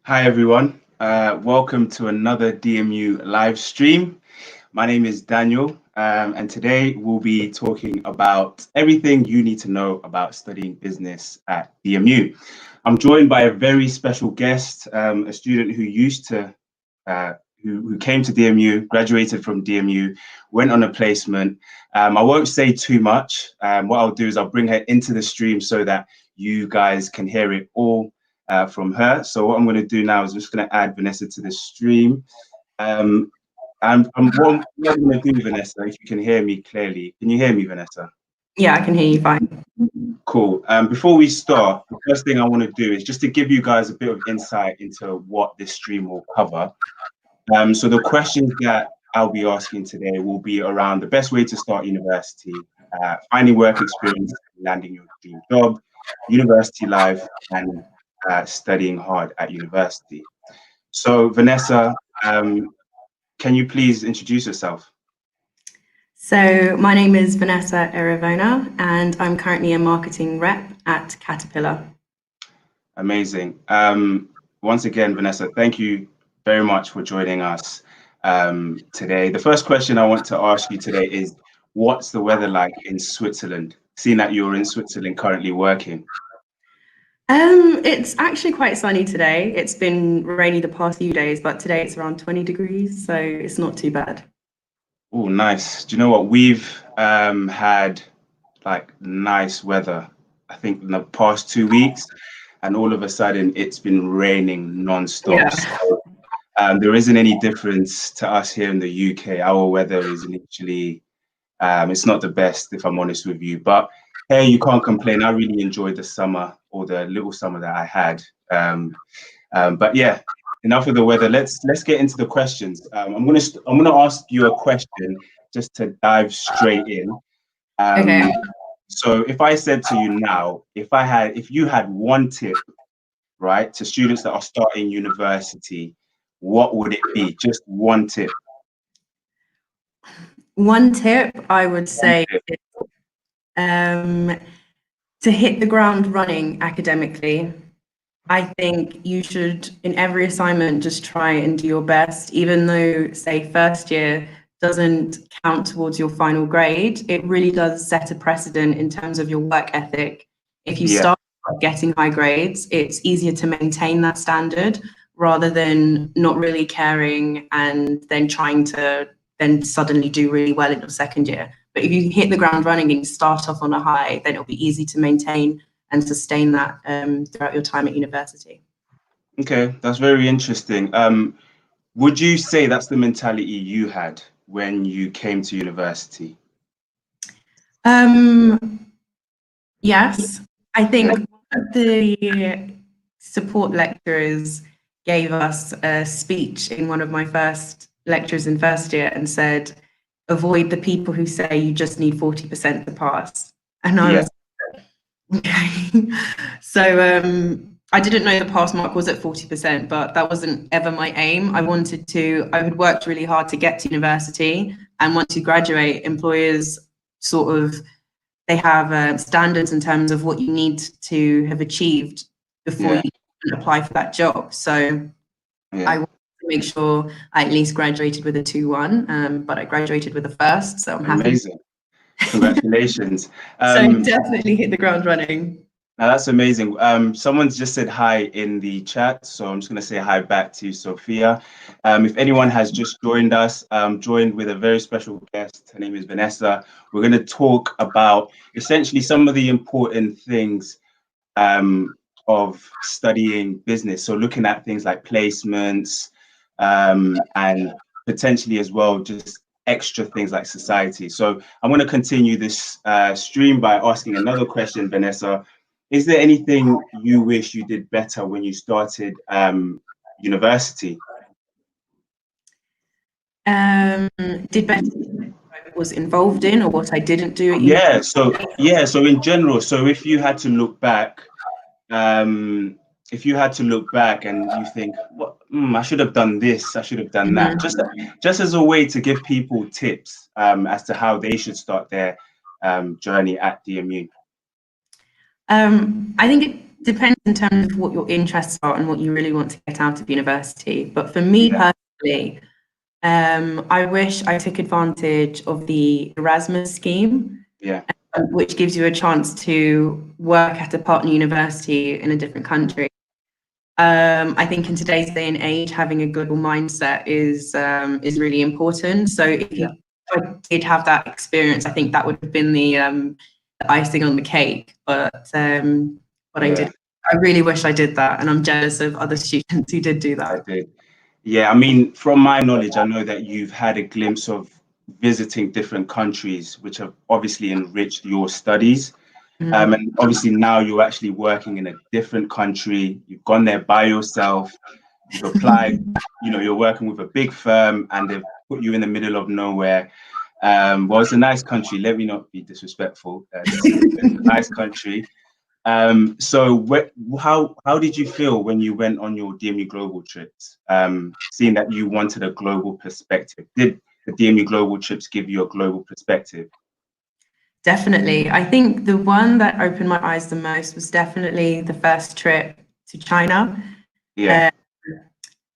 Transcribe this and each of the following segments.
Hi everyone, welcome to another DMU live stream. My name is Daniel, and today we'll be talking about everything you need to know about studying business at DMU. I'm joined by a very special guest, a student who who came to DMU, graduated from DMU, went on a placement. I won't say too much. What I'll do is I'll bring her into the stream so that you guys can hear it all from her. So what I'm going to do now is I'm just going to add Vanessa to the stream. And what I'm going to do, Vanessa, if you can hear me clearly. Can you hear me, Vanessa? Yeah, I can hear you fine. Cool. Before we start, the first thing I want to do is just to give you guys a bit of insight into what this stream will cover. So the questions that I'll be asking today will be around the best way to start university, finding work experience, landing your dream job, university life, and studying hard at university. So Vanessa, can you please introduce yourself? So my name is Vanessa Erivona, and I'm currently a marketing rep at Caterpillar. Amazing. Once again, Vanessa, thank you very much for joining us today. The first question I want to ask you today is, what's the weather like in Switzerland, seeing that you're in Switzerland currently working? It's actually quite sunny today. It's been rainy the past few days, but today it's around 20 degrees, so it's not too bad. Oh, nice. Do you know what? We've had like nice weather, I think, in the past 2 weeks, and all of a sudden it's been raining non-stop. Yeah. So, there isn't any difference to us here in the UK. Our weather is literally, it's not the best, if I'm honest with you, but hey, you can't complain. I really enjoyed the summer, or the little summer that I had. But yeah, enough of the weather. Let's get into the questions. I'm gonna ask you a question just to dive straight in. Okay. So if I said to you now, if you had one tip, right, to students that are starting university, what would it be? Just one tip. One tip I would say is, to hit the ground running academically. I think you should, in every assignment, just try and do your best, even though, say, first year doesn't count towards your final grade. It really does set a precedent in terms of your work ethic. If you start getting high grades, it's easier to maintain that standard rather than not really caring and then trying to then suddenly do really well in your second year. But if you hit the ground running and you start off on a high, then it'll be easy to maintain and sustain that throughout your time at university. Okay, that's very interesting. Would you say that's the mentality you had when you came to university? Yes, I think one of the support lecturers gave us a speech in one of my first lectures in first year and said, avoid the people who say you just need 40% to pass. And I Yeah, was okay. So I didn't know the pass mark was at 40%, but that wasn't ever my aim. I had worked really hard to get to university, and once you graduate, employers sort of, they have standards in terms of what you need to have achieved before yeah, you can apply for that job. So I yeah. wanted to make sure I at least graduated with a 2-1, but I graduated with a first, so I'm happy. Amazing. Congratulations. So definitely hit the ground running. Now that's amazing. Someone's just said hi in the chat, so I'm just going to say hi back to Sophia. If anyone has just joined us, joined with a very special guest. Her name is Vanessa. We're going to talk about essentially some of the important things of studying business. So looking at things like placements and potentially as well just extra things like society. So I'm going to continue this stream by asking another question, Vanessa. Is there anything you wish you did better when you started university? Did better I was involved in or what I didn't do at So in general, so if you had to look back, if you had to look back and you think, what, I should have done this, I should have done that, just as a way to give people tips as to how they should start their journey at DMU. I think it depends in terms of what your interests are and what you really want to get out of university. But for me personally, I wish I took advantage of the Erasmus scheme, which gives you a chance to work at a partner university in a different country. I think in today's day and age, having a global mindset is really important. So if I did have that experience, I think that would have been the icing on the cake. But I really wish I did that, and I'm jealous of other students who did do that. I did. Yeah, I mean, from my knowledge, I know that you've had a glimpse of visiting different countries, which have obviously enriched your studies. And obviously now you're actually working in a different country. You've gone there by yourself. You've applied. You're working with a big firm, and they've put you in the middle of nowhere. Well, it's a nice country. Let me not be disrespectful. It's a nice country. So how did you feel when you went on your DMU Global trips? Seeing that you wanted a global perspective, did the DMU Global trips give you a global perspective? Definitely. I think the one that opened my eyes the most was definitely the first trip to China.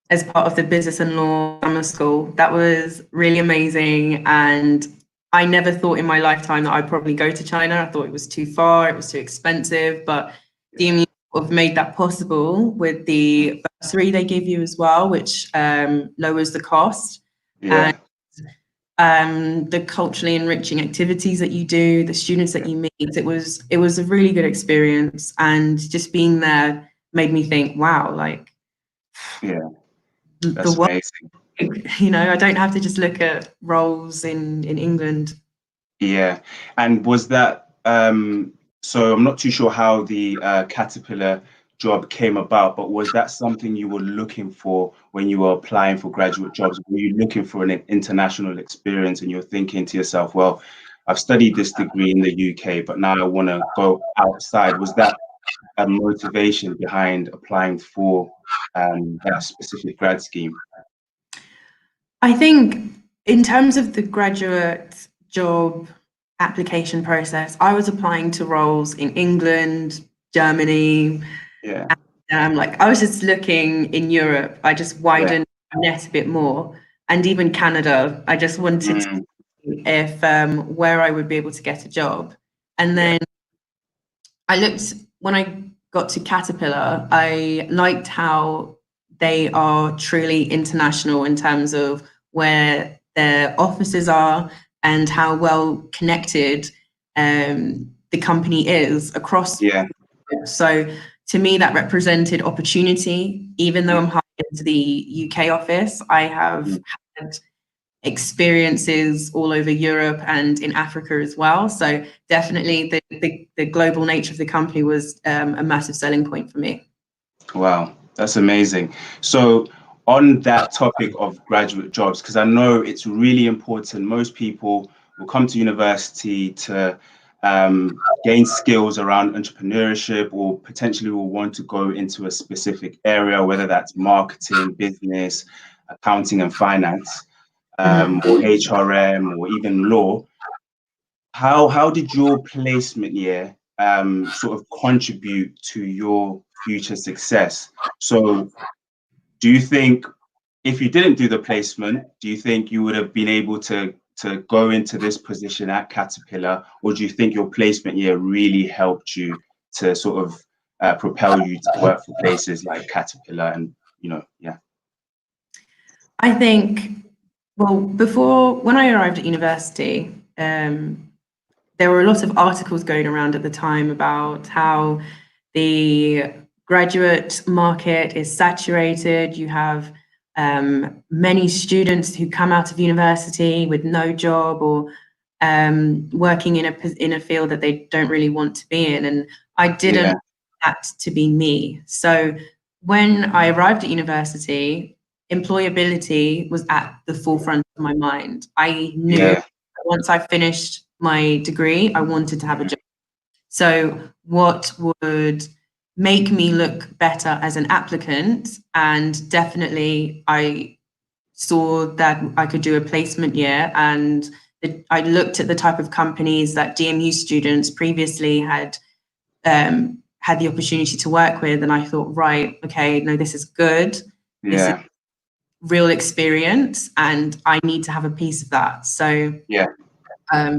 As part of the business and law summer school. That was really amazing. And I never thought in my lifetime that I'd probably go to China. I thought it was too far, it was too expensive, but DMU have made that possible with the bursary they give you as well, which lowers the cost. And the culturally enriching activities that you do, the students that you meet, it was a really good experience. And just being there made me think, wow, like that's the world, amazing. I don't have to just look at roles in England. Yeah. And was that so I'm not too sure how the Caterpillar job came about, but was that something you were looking for when you were applying for graduate jobs? Were you looking for an international experience and you're thinking to yourself, well, I've studied this degree in the UK, but now I want to go outside? Was that a motivation behind applying for that specific grad scheme? I think in terms of the graduate job application process, I was applying to roles in England, Germany. Like I was just looking in Europe. I just widened my net a bit more, and even Canada. I just wanted to see if where I would be able to get a job. And then I looked, when I got to Caterpillar, I liked how they are truly international in terms of where their offices are and how well connected the company is across. So to me, that represented opportunity. Even though I'm hired into the UK office. I have had experiences all over Europe and in Africa as well. So definitely the global nature of the company was a massive selling point for me. Wow, that's amazing. So on that topic of graduate jobs, because I know it's really important, most people will come to university to gain skills around entrepreneurship, or potentially will want to go into a specific area, whether that's marketing, business, accounting and finance, or HRM, or even law. How did your placement year sort of contribute to your future success? So do you think if you didn't do the placement, do you think you would have been able to go into this position at Caterpillar, or do you think your placement year really helped you to sort of propel you to work for places like Caterpillar and, yeah? I think, well, when I arrived at university, there were a lot of articles going around at the time about how the graduate market is saturated. You have many students who come out of university with no job, or working in a field that they don't really want to be in. And I didn't want that to be me. So when I arrived at university, employability was at the forefront of my mind. I knew once I finished my degree, I wanted to have a job. So what would make me look better as an applicant? And definitely I saw that I could do a placement year, and I looked at the type of companies that DMU students previously had had the opportunity to work with, and I thought, right, okay, no, this is good. This is real experience, and I need to have a piece of that. So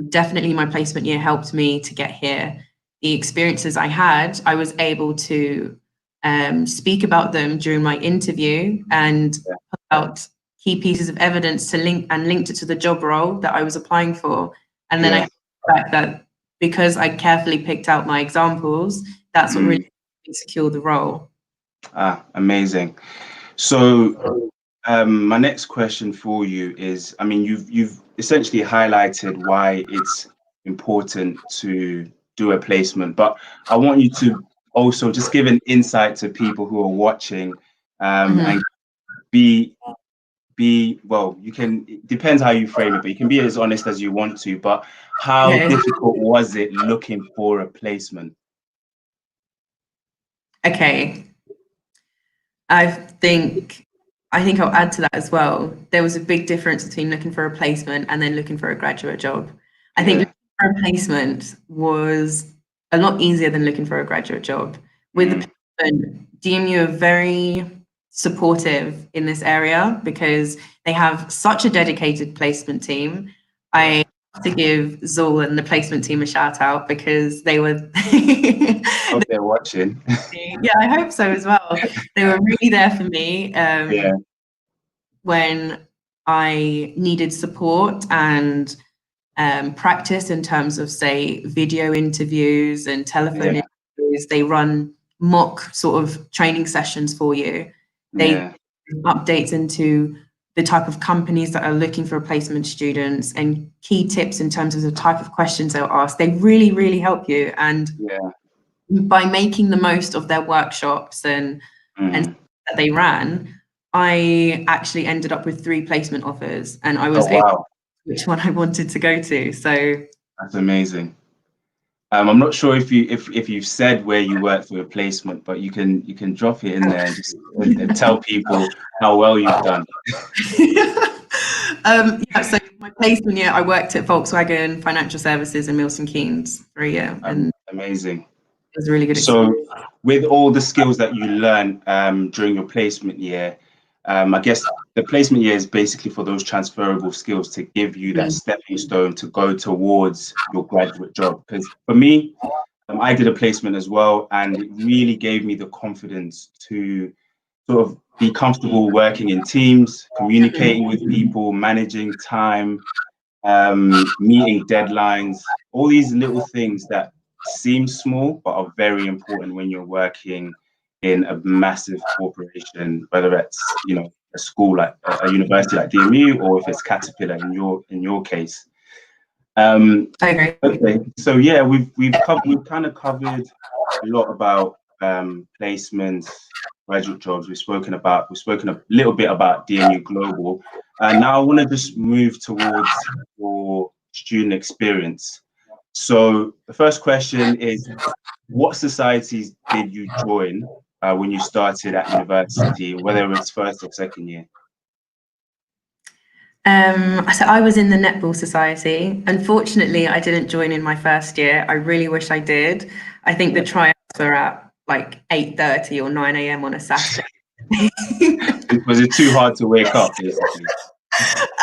definitely my placement year helped me to get here. The experiences I had, I was able to speak about them during my interview and put out key pieces of evidence to linked it to the job role that I was applying for. And then I fact that because I carefully picked out my examples, that's what really helped me secure the role. Amazing. So my next question for you is, I mean, you've essentially highlighted why it's important to do a placement, but I want you to also just give an insight to people who are watching, and be well, you can, it depends how you frame it, but you can be as honest as you want to, but how difficult was it looking for a placement? Okay. I think I'll add to that as well. There was a big difference between looking for a placement and then looking for a graduate job. I think looking for a placement was a lot easier than looking for a graduate job. With the placement, DMU are very supportive in this area because they have such a dedicated placement team. I have to give Zul and the placement team a shout out because they were Hope they're watching. Yeah, I hope so as well. They were really there for me when I needed support and practice in terms of, say, video interviews and telephone interviews. They run mock sort of training sessions for you. They updates into the type of companies that are looking for replacement students and key tips in terms of the type of questions they'll ask. They really, really help you. And by making the most of their workshops and that they ran, I actually ended up with 3 placement offers, and I was able to which one I wanted to go to. So that's amazing. I'm not sure if you've said where you worked for your placement, but you can drop it in there and just and tell people how well you've done. So my placement year, I worked at Volkswagen Financial Services in Milton Keynes for a year, and amazing. It was a really good experience. So with all the skills that you learned during your placement year, I guess the placement year is basically for those transferable skills to give you that stepping stone to go towards your graduate job. Because for me, I did a placement as well, and it really gave me the confidence to sort of be comfortable working in teams, communicating with people, managing time, meeting deadlines, all these little things that seem small but are very important when you're working in a massive corporation, whether it's, you know, a school like a university like DMU, or if it's Caterpillar in your case. I agree. Okay, so yeah, we've kind of covered a lot about placements, graduate jobs. We've spoken a little bit about DMU Global, and now I want to just move towards your student experience. So the first question is, what societies did you join when you started at university, whether it's first or second year? So I was in the Netball Society. Unfortunately, I didn't join in my first year. I really wish I did. I think the tryouts were at like 8:30 or 9 a.m. on a Saturday. Was it too hard to wake up, basically?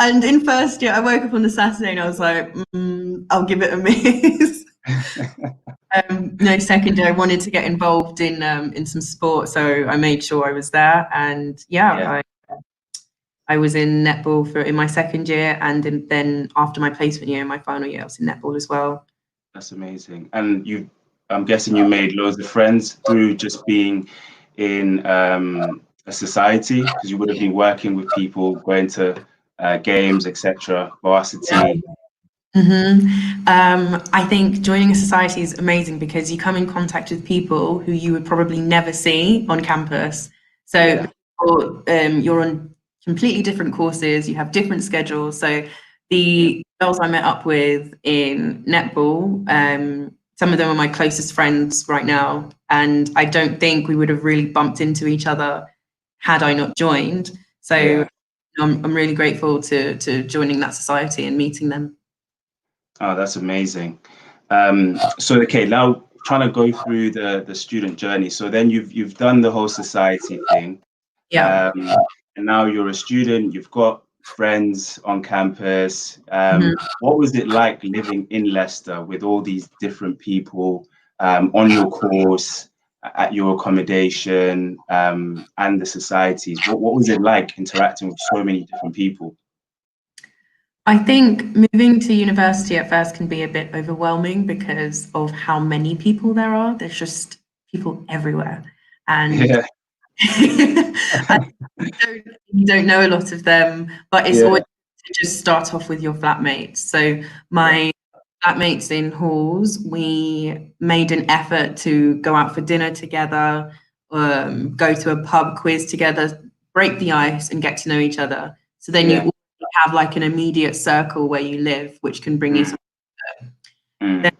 And in first year, I woke up on the Saturday and I was like, I'll give it a miss. No, second year, I wanted to get involved in some sport, so I made sure I was there. And I was in netball in my second year, and then after my placement year, in my final year, I was in netball as well. That's amazing. And I'm guessing you made loads of friends through just being in a society, because you would have been working with people, going to games, etc., varsity. I think joining a society is amazing because you come in contact with people who you would probably never see on campus. So you're on completely different courses, you have different schedules. So the girls I met up with in netball, some of them are my closest friends right now, and I don't think we would have really bumped into each other had I not joined. So I'm really grateful to joining that society and meeting them. Oh, that's amazing. So okay, now trying to go through the student journey. So then you've done the whole society thing. Yeah. And now you're a student, you've got friends on campus. What was it like living in Leicester with all these different people on your course, at your accommodation, and the societies? What was it like interacting with so many different people? I think moving to university at first can be a bit overwhelming because of how many people there are. There's just people everywhere. And you don't know a lot of them, but it's always to just start off with your flatmates. So my flatmates in halls, we made an effort to go out for dinner together, go to a pub quiz together, break the ice and get to know each other. So then you have like an immediate circle where you live, which can bring you then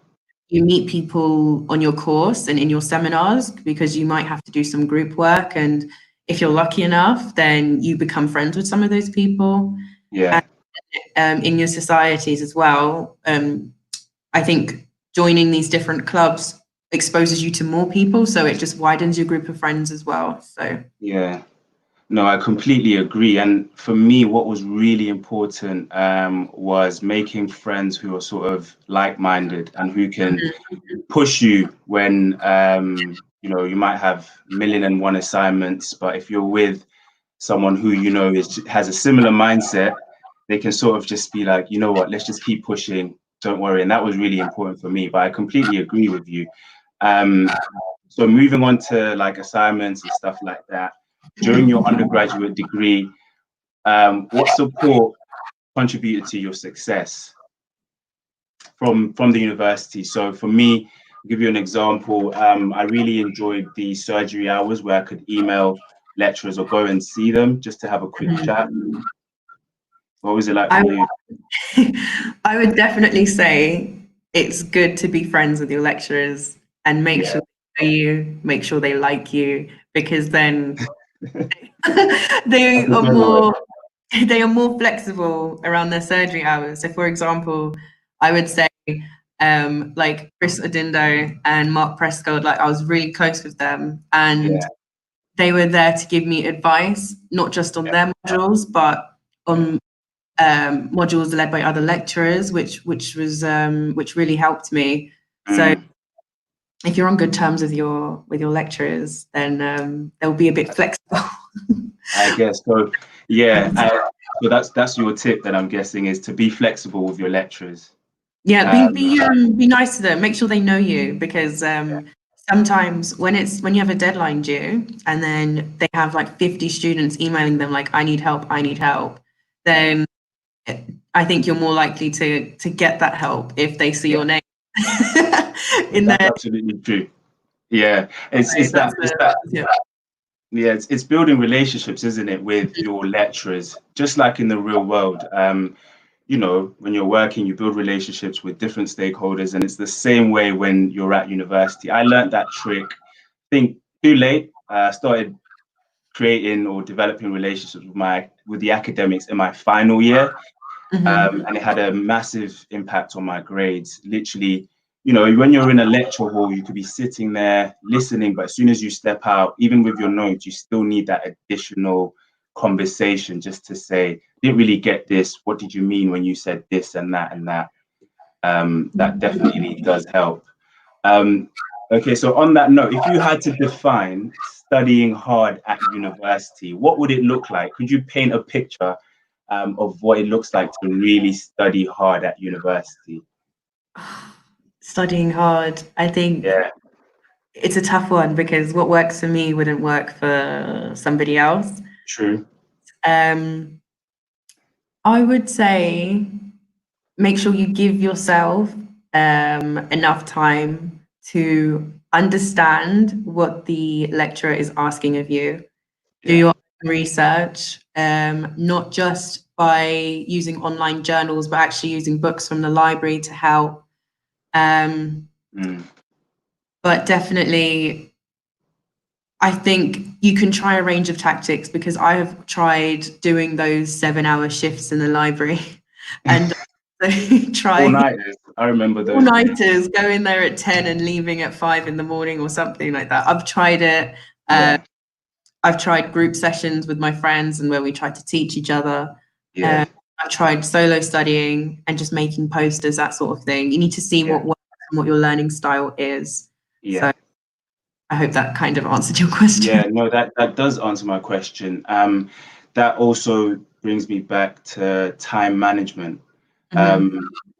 you meet people on your course and in your seminars, because you might have to do some group work, and if you're lucky enough, then you become friends with some of those people. And, in your societies as well, I think joining these different clubs exposes you to more people, so it just widens your group of friends as well. So no, I completely agree. And for me, what was really important was making friends who are sort of like-minded and who can push you when you know, you might have a million and one assignments, but if you're with someone who you know has a similar mindset, they can sort of just be like, you know what, let's just keep pushing, don't worry. And that was really important for me. But I completely agree with you. So moving on to like assignments and stuff like that, during your undergraduate degree, what support contributed to your success from the university? So for me, I'll give you an example. I really enjoyed the surgery hours where I could email lecturers or go and see them just to have a quick chat. What was it like for you? I would definitely say it's good to be friends with your lecturers and make sure they know you, make sure they like you, because then they are more flexible around their surgery hours. So for example, I would say like Chris Odindo and Mark Prescott, like I was really close with them, and they were there to give me advice, not just on their modules, but on modules led by other lecturers, which really helped me. So if you're on good terms with your lecturers, then they'll be a bit flexible. I guess so. So that's your tip that I'm guessing, is to be flexible with your lecturers. Yeah, be nice to them. Make sure they know you, because sometimes when you have a deadline due and then they have like 50 students emailing them like, I need help, then I think you're more likely to get that help if they see your name in That's there. absolutely true. Yeah, it's Yeah. yeah, it's building relationships, isn't it, with your lecturers, just like in the real world. You know, when you're working, you build relationships with different stakeholders, and it's the same way when you're at university. I learned that trick, I think, too late. Started creating or developing relationships with the academics in my final year. And it had a massive impact on my grades. Literally, you know, when you're in a lecture hall, you could be sitting there listening, but as soon as you step out, even with your notes, you still need that additional conversation just to say, didn't really get this. What did you mean when you said this and that and that? That definitely does help. Okay, so on that note, if you had to define studying hard at university, what would it look like? Could you paint a picture of what it looks like to really study hard at university? Studying hard, I think Yeah, it's a tough one because what works for me wouldn't work for somebody else. true. Um, I would say make sure you give yourself enough time to understand what the lecturer is asking of you. Do Yeah. your own research, not just by using online journals, but actually using books from the library to help. But definitely, I think you can try a range of tactics because I have tried doing those 7-hour shifts in the library and try All-nighters. I remember those days. all-nighters, go in there at 10 and leaving at 5 in the morning or something like that. I've tried it. Yeah, I've tried group sessions with my friends and where we tried to teach each other. yeah, I've tried solo studying and just making posters, that sort of thing. You need to see yeah, what works and what your learning style is. yeah. So I hope that kind of answered your question. Yeah, no, that does answer my question. That also brings me back to time management. Mhm.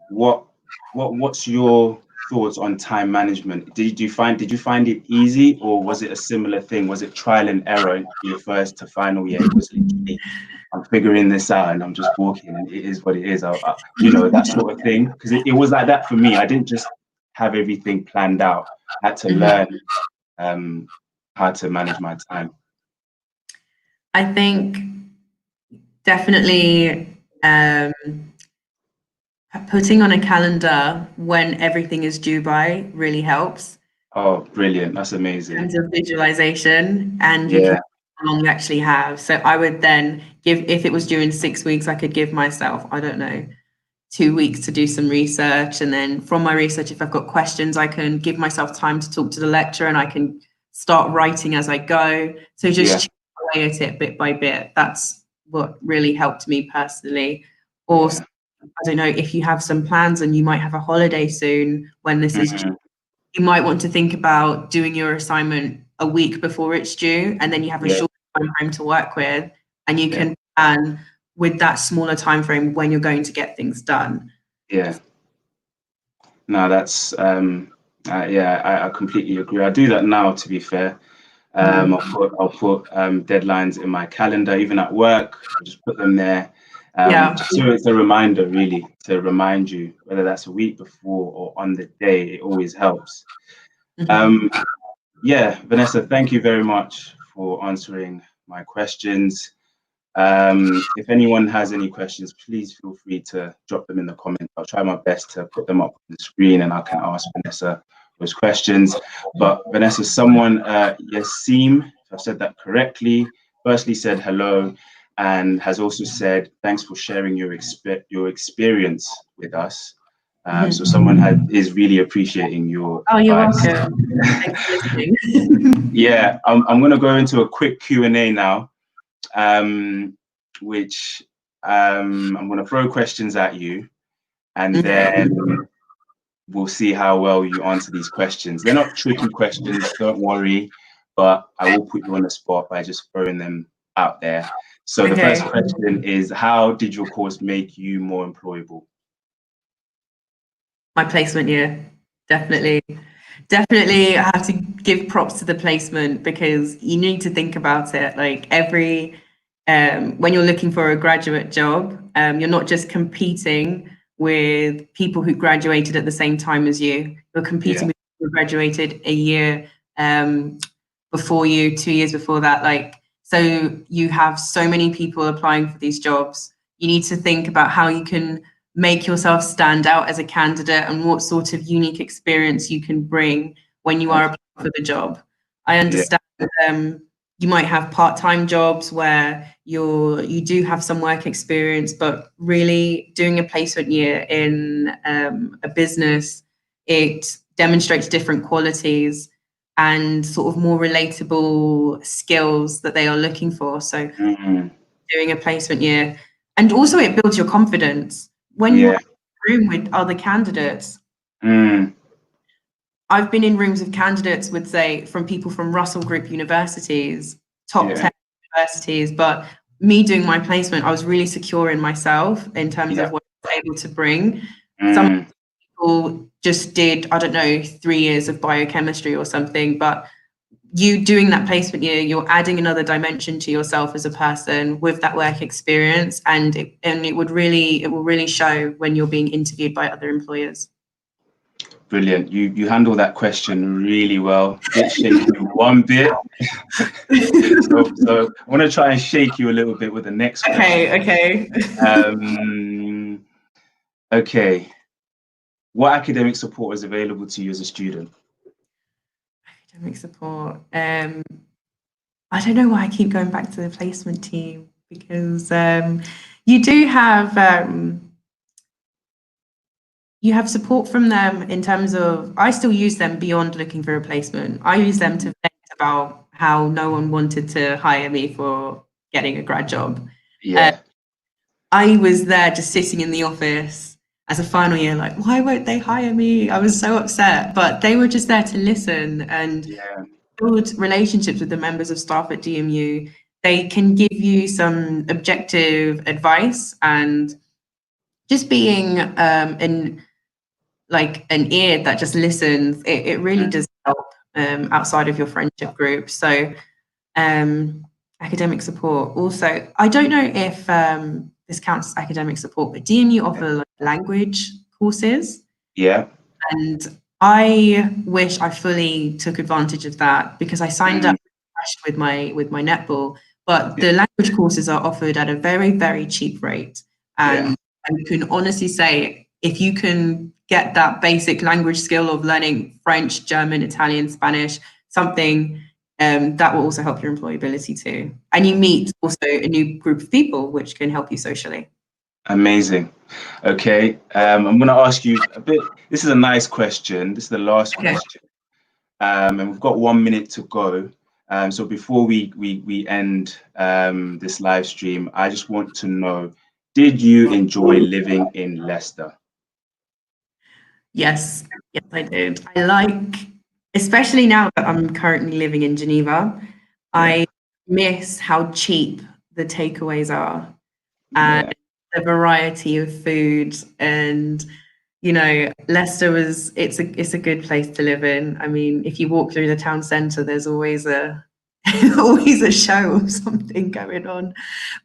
What what's your thoughts on time management? Did you find it easy, or was it a similar thing? Was it trial and error in your first to final year? It was literally, I'm figuring this out and I'm just walking, and it is what it is. You know, that sort of thing. Because it was like that for me. I didn't just have everything planned out. I had to learn um, how to manage my time. I think definitely putting on a calendar when everything is due by really helps Oh, brilliant. That's in amazing. terms of visualization, and you can Yeah, how long you actually have. So I would then give, if it was due in 6 weeks, I could give myself, I don't know, 2 weeks to do some research. And then from my research, if I've got questions, I can give myself time to talk to the lecturer and I can start writing as I go. So yeah, just chip away at it bit by bit. That's what really helped me personally. Also, yeah. I don't know, if you have some plans and you might have a holiday soon when this is due, Mhm. you might want to think about doing your assignment a week before it's due, and then you have a Yeah, short time frame to work with, and you yeah, can plan with that smaller time frame when you're going to get things done. yeah. No, that's yeah, I completely agree. I do that now, to be fair. I'll put deadlines in my calendar, even at work. I'll just put them there. Yeah. Just so it's a reminder, really, to remind you, whether that's a week before or on the day, it always helps. Mhm. Um, yeah, Vanessa, thank you very much for answering my questions. If anyone has any questions, please feel free to drop them in the comments. I'll try my best to put them up on the screen and I can ask Vanessa those questions. But Vanessa, someone, Yasim, if I've said that correctly, firstly said hello and has also said thanks for sharing your experience with us. So someone is really appreciating your Oh, you're advice. welcome. Thanks for listening. Yeah, I'm going to go into a quick Q&A now, which I'm going to throw questions at you, and Okay. then we'll see how well you answer these questions. They're not tricky questions, don't worry, but I will put you on the spot by just throwing them out there. So the Okay. first question is, how did your course make you more employable? My placement year, definitely. Definitely, I have to give props to the placement because you need to think about it. Like when you're looking for a graduate job, you're not just competing with people who graduated at the same time as you. You're competing with people who graduated a year before you, 2 years before that. Like, so you have so many people applying for these jobs. You need to think about how you can make yourself stand out as a candidate and what sort of unique experience you can bring when you are applying for the job. I understand you might have part-time jobs where you do have some work experience, but really doing a placement year in a business, it demonstrates different qualities and sort of more relatable skills that they are looking for. So doing a placement year, and also it builds your confidence when you're in a room with other candidates. I've been in rooms of candidates with, say, from people from Russell Group universities, top 10 universities, but me doing my placement, I was really secure in myself in terms of what I was able to bring. Some people just did, I don't know, 3 years of biochemistry or something, but you doing that placement year, you're adding another dimension to yourself as a person with that work experience, and it will really show when you're being interviewed by other employers. Brilliant. You handle that question really well. Bit shaky one bit. so I want to try and shake you a little bit with the next question. Okay. What academic support is available to you as a student? Academic support. I don't know why I keep going back to the placement team, because you do have you have support from them in terms of, I still use them beyond looking for a placement. I use them to vent about how no one wanted to hire me for getting a grad job. I was there just sitting in the office as a final year, like, why won't they hire me? I was so upset, but they were just there to listen and build relationships with the members of staff at DMU. They can give you some objective advice, and just being an ear that just listens, it really does help outside of your friendship group. So academic support. Also, I don't know if this counts as academic support, but DMU offer language courses. And I wish I fully took advantage of that, because I signed up with my netball, but the language courses are offered at a very, very cheap rate. And I can honestly say, if you can get that basic language skill of learning French, German, Italian, Spanish, something, that will also help your employability too. And you meet also a new group of people, which can help you socially. Amazing. Okay, I'm going to ask you a bit. This is a nice question. This is the last question, and we've got 1 minute to go. So before we end this live stream, I just want to know: did you enjoy living in Leicester? Yes, I did. Especially now that I'm currently living in Geneva, I miss how cheap the takeaways are, and the variety of food. And Leicester it's a good place to live in. I mean, if you walk through the town centre, there's always a show of something going on.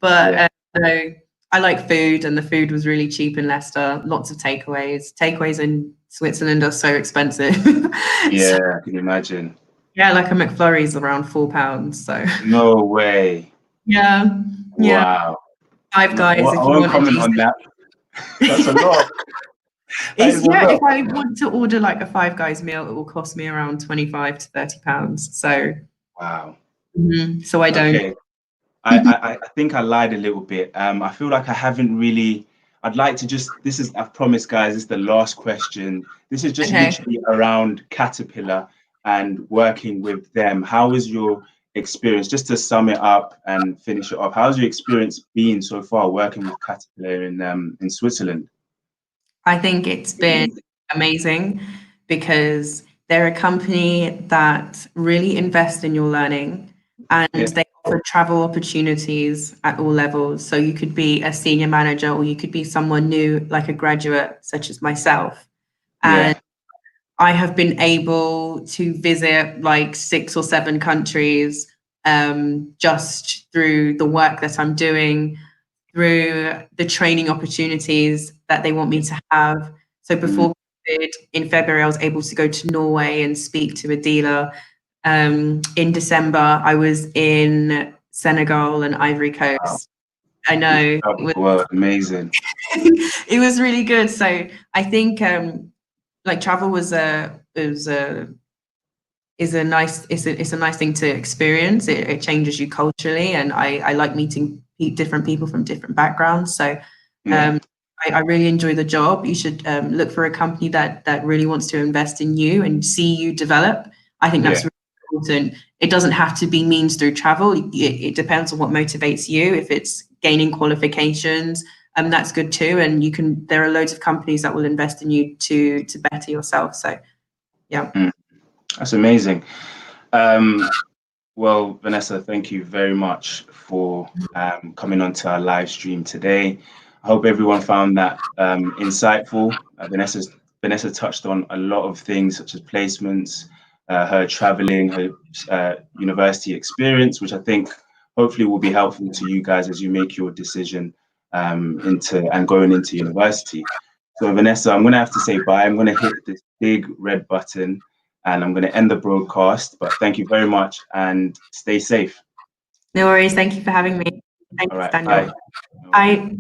But I like food, and the food was really cheap in Leicester. Lots of takeaways. Takeaways in Switzerland are so expensive. I can imagine. Yeah, like a McFlurry is around £4. So no way. Wow. Five Guys. I won't comment on that. That's a lot. If I want to order like a Five Guys meal, it will cost me around £25 to £30. So wow. So I don't. Okay. I think I lied a little bit. I feel like I haven't really. I'd like to just. I've promised, guys. This is the last question. This is just literally around Caterpillar and working with them. How is your experience? Just to sum it up and finish it off. How's your experience been so far working with Caterpillar in Switzerland? I think it's been amazing, because they're a company that really invest in your learning, and they offer travel opportunities at all levels. So you could be a senior manager, or you could be someone new, like a graduate such as myself. And I have been able to visit like 6 or 7 countries just through the work that I'm doing, through the training opportunities that they want me to have. So before COVID, in February, I was able to go to Norway and speak to a dealer. In December, I was in Senegal and Ivory Coast. Wow. I know. Well, amazing. It was really good. So I think like travel is a nice thing to experience. It changes you culturally, and I like meeting different people from different backgrounds. So I really enjoy the job. You should look for a company that really wants to invest in you and see you develop. I think that's really important. It doesn't have to be means through travel. It depends on what motivates you. If it's gaining qualifications, that's good too. And there are loads of companies that will invest in you to better yourself. So yeah. That's amazing. Well, Vanessa, thank you very much for coming onto our live stream today. I hope everyone found that insightful. Vanessa touched on a lot of things such as placements, her traveling, her university experience, which I think hopefully will be helpful to you guys as you make your decision going into university. So Vanessa, I'm going to have to say bye. I'm going to hit this big red button and I'm going to end the broadcast. But thank you very much and stay safe. No worries. Thank you for having me. Thanks, All right. Daniel. Bye. Bye.